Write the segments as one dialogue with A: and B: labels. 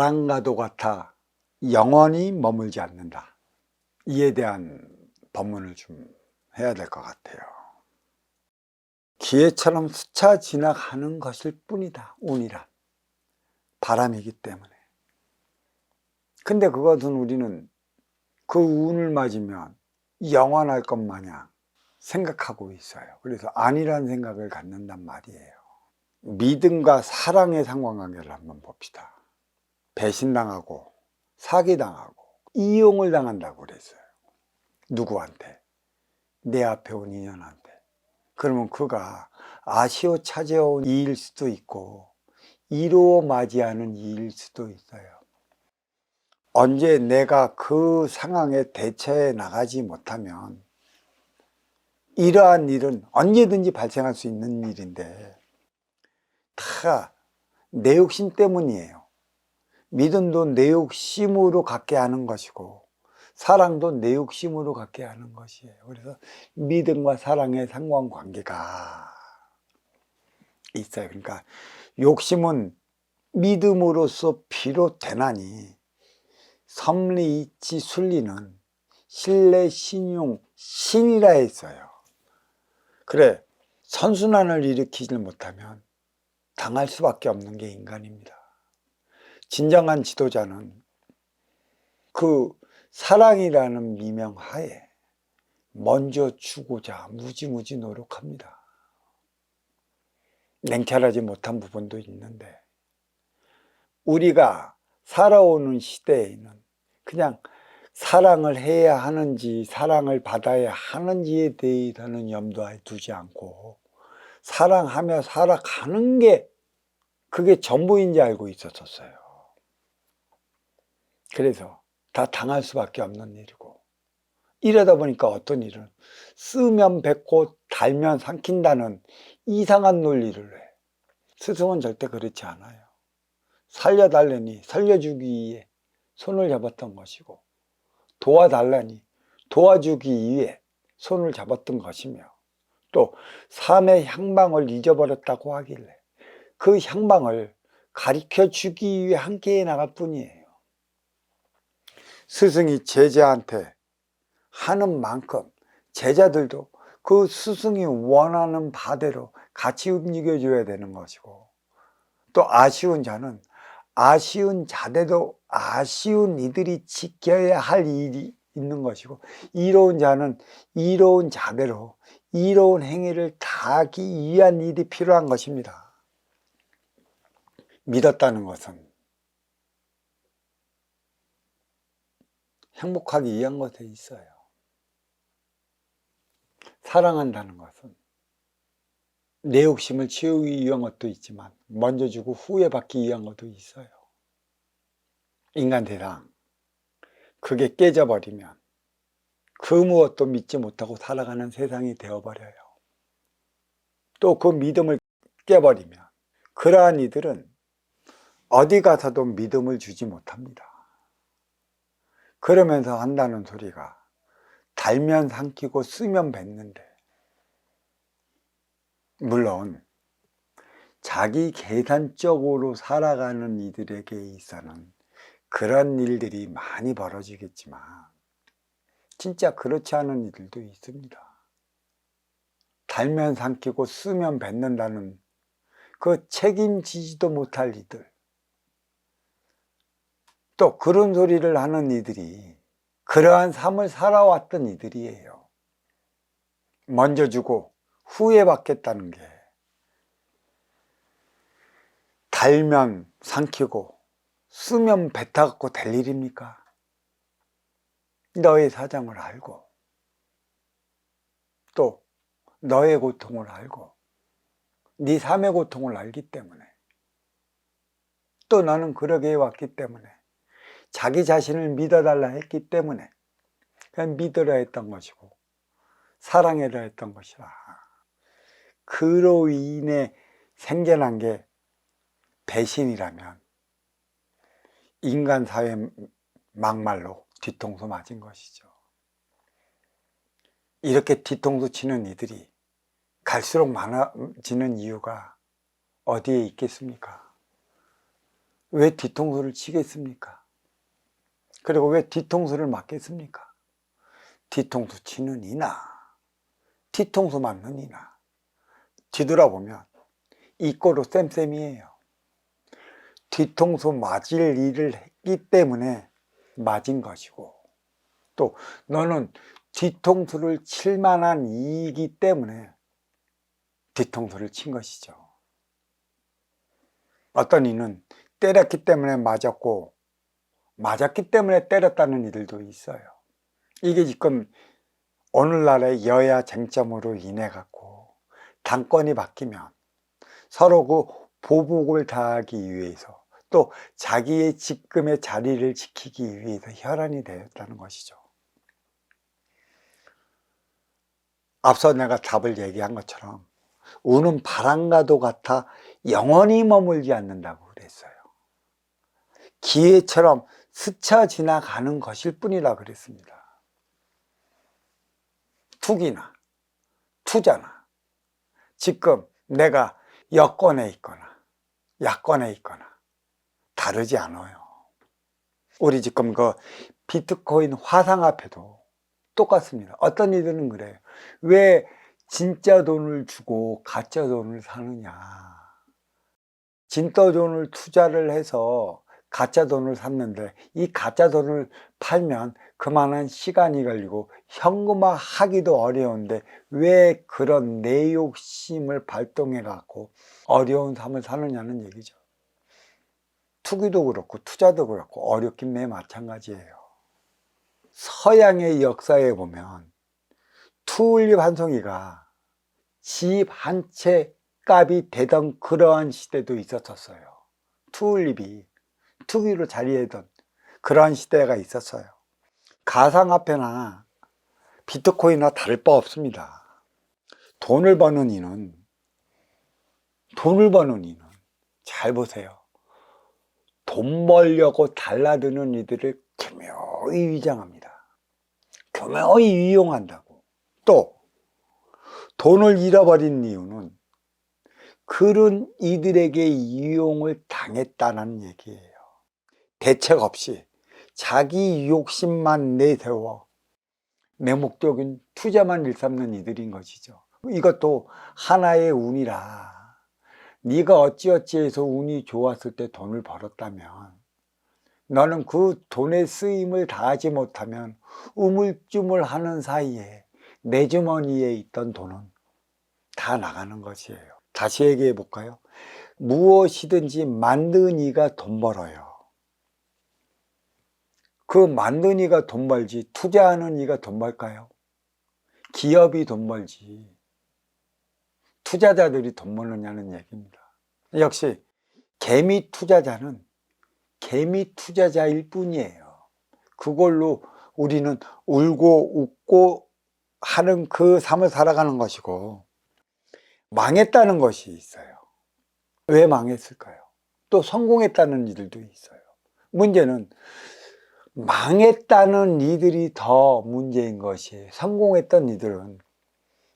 A: 바람과도 같아 영원히 머물지 않는다. 이에 대한 법문을 좀 해야 될 것 같아요. 기회처럼 스쳐 지나가는 것일 뿐이다. 운이란 바람이기 때문에. 근데 그것은 우리는 그 운을 맞으면 영원할 것 마냥 생각하고 있어요. 그래서 아니란 생각을 갖는단 말이에요. 믿음과 사랑의 상관관계를 한번 봅시다. 배신당하고 사기당하고 이용을 당한다고 그랬어요. 누구한테? 내 앞에 온 인연한테. 그러면 그가 아쉬워 찾아온 이일 수도 있고 이루어 맞이하는 이일 수도 있어요. 언제 내가 그 상황에 대처해 나가지 못하면 이러한 일은 언제든지 발생할 수 있는 일인데 다 내 욕심 때문이에요. 믿음도 내 욕심으로 갖게 하는 것이고 사랑도 내 욕심으로 갖게 하는 것이에요. 그래서 믿음과 사랑의 상관관계가 있어요. 그러니까 욕심은 믿음으로써 비롯되나니 섭리, 이치, 순리는 신뢰, 신용, 신이라 했어요. 그래, 선순환을 일으키지 못하면 당할 수밖에 없는 게 인간입니다. 진정한 지도자는 그 사랑이라는 미명하에 먼저 주고자 무지무지 노력합니다. 냉철하지 못한 부분도 있는데 우리가 살아오는 시대에는 그냥 사랑을 해야 하는지 사랑을 받아야 하는지에 대해서는 염두에 두지 않고 사랑하며 살아가는 게 그게 전부인지 알고 있었어요. 그래서 다 당할 수밖에 없는 일이고 이러다 보니까 어떤 일은 쓰면 뱉고 달면 삼킨다는 이상한 논리를 해. 스승은 절대 그렇지 않아요. 살려달라니 살려주기 위해 손을 잡았던 것이고 도와달라니 도와주기 위해 손을 잡았던 것이며 또 삶의 향방을 잊어버렸다고 하길래 그 향방을 가르쳐주기 위해 함께 나갈 뿐이에요. 스승이 제자한테 하는 만큼 제자들도 그 스승이 원하는 바대로 같이 움직여줘야 되는 것이고 또 아쉬운 자는 아쉬운 자대도 아쉬운 이들이 지켜야 할 일이 있는 것이고 이로운 자는 이로운 자대로 이로운 행위를 다하기 위한 일이 필요한 것입니다. 믿었다는 것은 행복하기 위한 것에 있어요. 사랑한다는 것은 내 욕심을 채우기 위한 것도 있지만 먼저 주고 후회 받기 위한 것도 있어요. 인간 세상 그게 깨져버리면 그 무엇도 믿지 못하고 살아가는 세상이 되어버려요. 또 그 믿음을 깨버리면 그러한 이들은 어디 가서도 믿음을 주지 못합니다. 그러면서 한다는 소리가 달면 삼키고 쓰면 뱉는데 물론 자기 계산적으로 살아가는 이들에게 있어서는 그런 일들이 많이 벌어지겠지만 진짜 그렇지 않은 이들도 있습니다. 달면 삼키고 쓰면 뱉는다는 그 책임지지도 못할 이들 또 그런 소리를 하는 이들이 그러한 삶을 살아왔던 이들이에요. 먼저 주고 후회 받겠다는 게 달면 삼키고 쓰면 뱉어갖고 될 일입니까? 너의 사정을 알고 또 너의 고통을 알고 네 삶의 고통을 알기 때문에 또 너는 그러게 해왔기 때문에 자기 자신을 믿어달라 했기 때문에 그냥 믿으려 했던 것이고 사랑하려 했던 것이라 그로 인해 생겨난 게 배신이라면 인간 사회 막말로 뒤통수 맞은 것이죠. 이렇게 뒤통수 치는 이들이 갈수록 많아지는 이유가 어디에 있겠습니까? 왜 뒤통수를 치겠습니까? 그리고 왜 뒤통수를 맞겠습니까? 뒤통수 치는 이나 뒤통수 맞는 이나 뒤돌아보면 이 꼴로 쌤쌤이에요. 뒤통수 맞을 일을 했기 때문에 맞은 것이고, 또 너는 뒤통수를 칠 만한 이이기 때문에 뒤통수를 친 것이죠. 어떤 이는 때렸기 때문에 맞았고 맞았기 때문에 때렸다는 이들도 있어요. 이게 지금 오늘날의 여야 쟁점으로 인해 갖고 당권이 바뀌면 서로 그 보복을 다하기 위해서, 또 자기의 지금의 자리를 지키기 위해서 혈안이 되었다는 것이죠. 앞서 내가 답을 얘기한 것처럼 운은 바람과도 같아 영원히 머물지 않는다고 그랬어요. 기회처럼 스쳐 지나가는 것일 뿐이라 그랬습니다. 투기나 투자나 지금 내가 여권에 있거나 야권에 있거나 다르지 않아요. 우리 지금 그 비트코인 화상화폐도 똑같습니다. 어떤 이들은 그래요. 왜 진짜 돈을 주고 가짜 돈을 사느냐. 진짜 돈을 투자를 해서 가짜 돈을 샀는데 이 가짜 돈을 팔면 그만한 시간이 걸리고 현금화 하기도 어려운데 왜 그런 내 욕심을 발동해 갖고 어려운 삶을 사느냐는 얘기죠. 투기도 그렇고 투자도 그렇고 어렵긴 매 마찬가지예요. 서양의 역사에 보면 튤립 한 송이가 집 한 채 값이 되던 그러한 시대도 있었어요. 튤립이 투기로 자리하던 그러한 시대가 있었어요. 가상화폐나 비트코인이나 다를 바 없습니다. 돈을 버는 이는 잘 보세요. 돈 벌려고 달라드는 이들을 교묘히 위장합니다. 교묘히 이용한다고. 또 돈을 잃어버린 이유는 그런 이들에게 이용을 당했다는 얘기예요. 대책 없이 자기 욕심만 내세워 내 목적인 투자만 일삼는 이들인 것이죠. 이것도 하나의 운이라, 네가 어찌어찌해서 운이 좋았을 때 돈을 벌었다면 너는 그 돈의 쓰임을 다하지 못하면 우물쭈물하는 사이에 내 주머니에 있던 돈은 다 나가는 것이에요. 다시 얘기해 볼까요? 무엇이든지 만든 이가 돈 벌어요. 그 만든 이가 돈 벌지 투자하는 이가 돈 벌까요? 기업이 돈 벌지 투자자들이 돈 버느냐는 얘기입니다. 역시 개미 투자자는 개미 투자자일 뿐이에요. 그걸로 우리는 울고 웃고 하는 그 삶을 살아가는 것이고, 망했다는 것이 있어요. 왜 망했을까요? 또 성공했다는 이들도 있어요. 문제는 망했다는 이들이 더 문제인 것이, 성공했던 이들은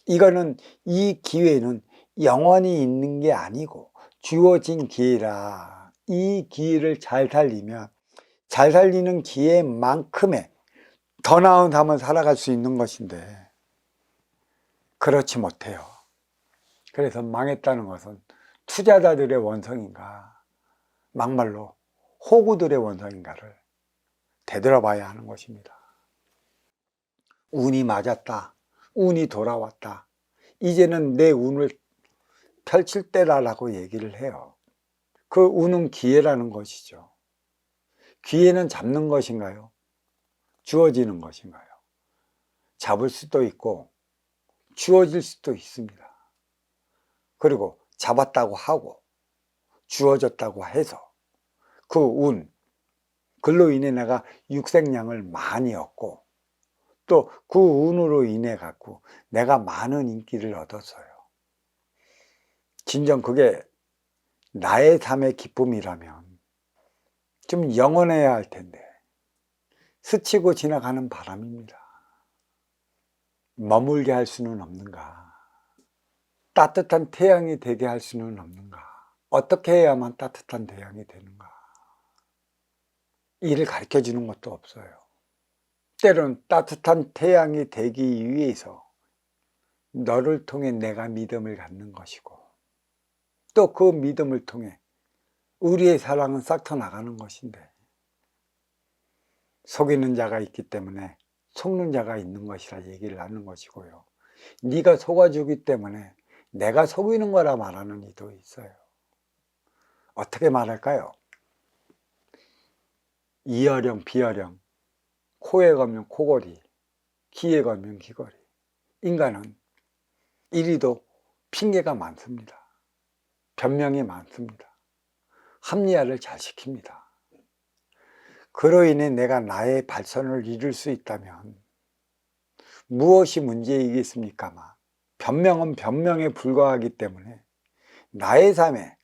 A: 이거는 이 기회는 영원히 있는 게 아니고 주어진 기회라, 이 기회를 잘 살리면 잘 살리는 기회만큼의 더 나은 삶을 살아갈 수 있는 것인데 그렇지 못해요. 그래서 망했다는 것은 투자자들의 원성인가 막말로 호구들의 원성인가를 되돌아봐야 하는 것입니다. 운이 맞았다, 운이 돌아왔다, 이제는 내 운을 펼칠 때라고 얘기를 해요. 그 운은 기회라는 것이죠. 기회는 잡는 것인가요? 주어지는 것인가요? 잡을 수도 있고 주어질 수도 있습니다. 그리고 잡았다고 하고 주어졌다고 해서 그 운, 그로 인해 내가 육생량을 많이 얻고 또 그 운으로 인해 갖고 내가 많은 인기를 얻었어요. 진정 그게 나의 삶의 기쁨이라면 좀 영원해야 할 텐데 스치고 지나가는 바람입니다. 머물게 할 수는 없는가? 따뜻한 태양이 되게 할 수는 없는가? 어떻게 해야만 따뜻한 태양이 되는가? 일을 가르쳐 주는 것도 없어요. 때론 따뜻한 태양이 되기 위해서 너를 통해 내가 믿음을 갖는 것이고, 또 그 믿음을 통해 우리의 사랑은 싹터 나가는 것인데, 속이는 자가 있기 때문에 속는 자가 있는 것이라 얘기를 하는 것이고요. 네가 속아주기 때문에 내가 속이는 거라 말하는 이도 있어요. 어떻게 말할까요? 이어령 비어령, 코에 걸면 코걸이, 귀에 걸면 귀걸이. 인간은 이리도 핑계가 많습니다. 변명이 많습니다. 합리화를 잘 시킵니다. 그로 인해 내가 나의 발전을 이룰 수 있다면 무엇이 문제이겠습니까만, 변명은 변명에 불과하기 때문에 나의 삶에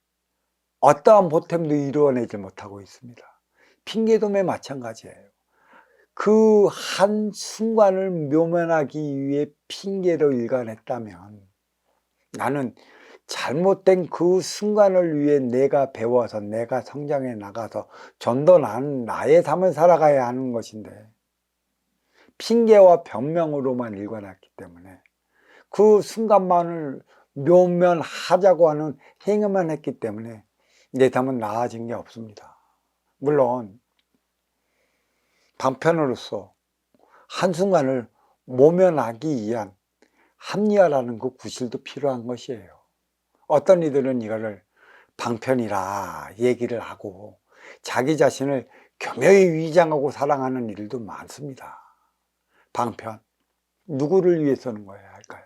A: 어떠한 보탬도 이루어내지 못하고 있습니다. 핑계돔에 마찬가지예요. 그 한순간을 묘면하기 위해 핑계로 일관했다면, 나는 잘못된 그 순간을 위해 내가 배워서 내가 성장해 나가서 좀 더 나은 나의 삶을 살아가야 하는 것인데, 핑계와 변명으로만 일관했기 때문에 그 순간만을 묘면하자고 하는 행위만 했기 때문에 내 삶은 나아진 게 없습니다. 물론 방편으로서 한순간을 모면하기 위한 합리화라는 그 구실도 필요한 것이에요. 어떤 이들은 이거를 방편이라 얘기를 하고 자기 자신을 교묘히 위장하고 사랑하는 일도 많습니다. 방편, 누구를 위해 서는 거야 할까요?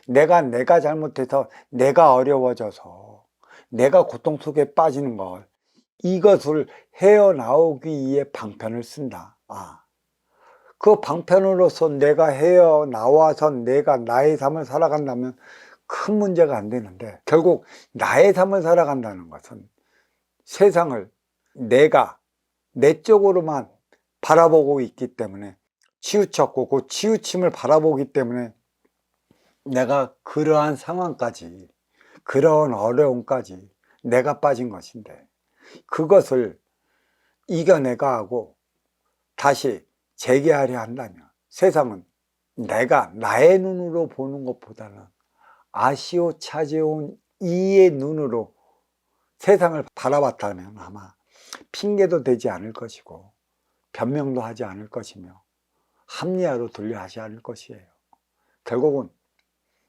A: 내가 잘못해서 내가 어려워져서 내가 고통 속에 빠지는 것, 이것을 헤어나오기 위해 방편을 쓴다. 그 방편으로서 내가 헤어나와서 내가 나의 삶을 살아간다면 큰 문제가 안 되는데, 결국 나의 삶을 살아간다는 것은 세상을 내가 내 쪽으로만 바라보고 있기 때문에 치우쳤고, 그 치우침을 바라보기 때문에 내가 그러한 상황까지, 그러한 어려움까지 내가 빠진 것인데, 그것을 이겨내가 하고 다시 재개하려 한다면, 세상은 내가 나의 눈으로 보는 것보다는 아시오 차제온 이의 눈으로 세상을 바라봤다면 아마 핑계도 되지 않을 것이고 변명도 하지 않을 것이며 합리화로 돌려하지 않을 것이에요. 결국은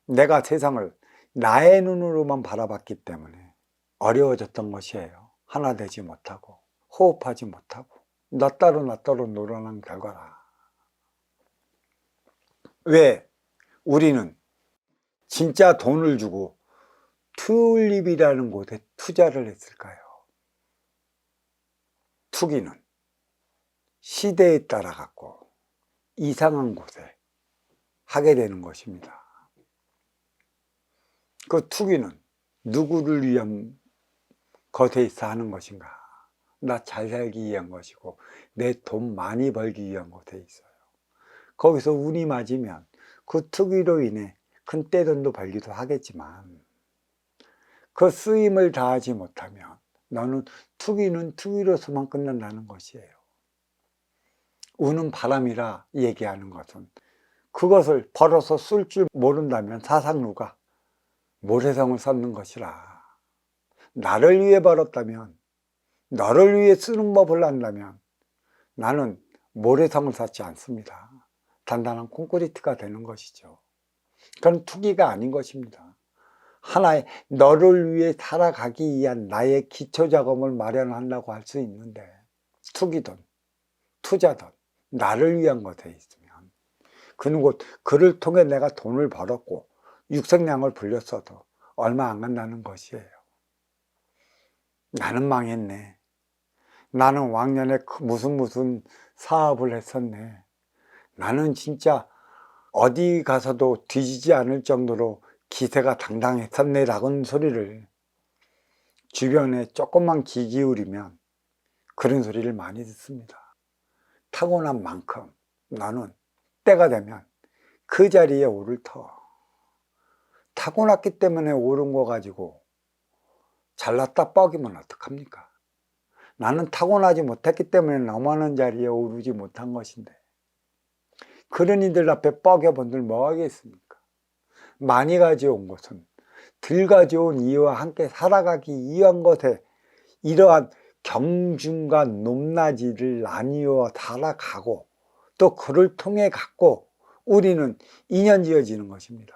A: 내가 세상을 나의 눈으로만 바라봤기 때문에 어려워졌던 것이에요. 하나 되지 못하고 호흡하지 못하고 나 따로 놀아난 결과라. 왜 우리는 진짜 돈을 주고 튤립이라는 곳에 투자를 했을까요? 투기는 시대에 따라 갖고 이상한 곳에 하게 되는 것입니다. 그 투기는 누구를 위한 것에 있어 하는 것인가? 나 잘 살기 위한 것이고 내 돈 많이 벌기 위한 것에 있어요. 거기서 운이 맞으면 그 투기로 인해 큰 떼돈도 벌기도 하겠지만, 그 쓰임을 다하지 못하면 너는 투기는 투기로서만 끝난다는 것이에요. 우는 바람이라 얘기하는 것은, 그것을 벌어서 쓸 줄 모른다면 사상루가 모래성을 쌓는 것이라. 나를 위해 벌었다면, 너를 위해 쓰는 법을 안다면 나는 모래성을 쌓지 않습니다. 단단한 콘크리트가 되는 것이죠. 그건 투기가 아닌 것입니다. 하나의 너를 위해 살아가기 위한 나의 기초자금을 마련하려고 할 수 있는데, 투기든 투자든 나를 위한 것에 있으면 그를 통해 내가 돈을 벌었고 육색량을 불렸어도 얼마 안 간다는 것이에요. 나는 망했네. 나는 왕년에 무슨 사업을 했었네. 나는 진짜 어디 가서도 뒤지지 않을 정도로 기세가 당당했었네 라는 소리를 주변에 조금만 귀 기울이면 그런 소리를 많이 듣습니다. 타고난 만큼 나는 때가 되면 그 자리에 오를 터. 타고났기 때문에 오른 거 가지고 잘났다 뻐기면 어떡합니까? 나는 타고나지 못했기 때문에 너무하는 자리에 오르지 못한 것인데 그런 이들 앞에 뻐겨본들 뭐 하겠습니까? 많이 가져온 것은 들 가져온 이와 함께 살아가기 위한 것에 이러한 경중과 높낮이를 나뉘어 살아가고 또 그를 통해 갖고 우리는 인연 지어지는 것입니다.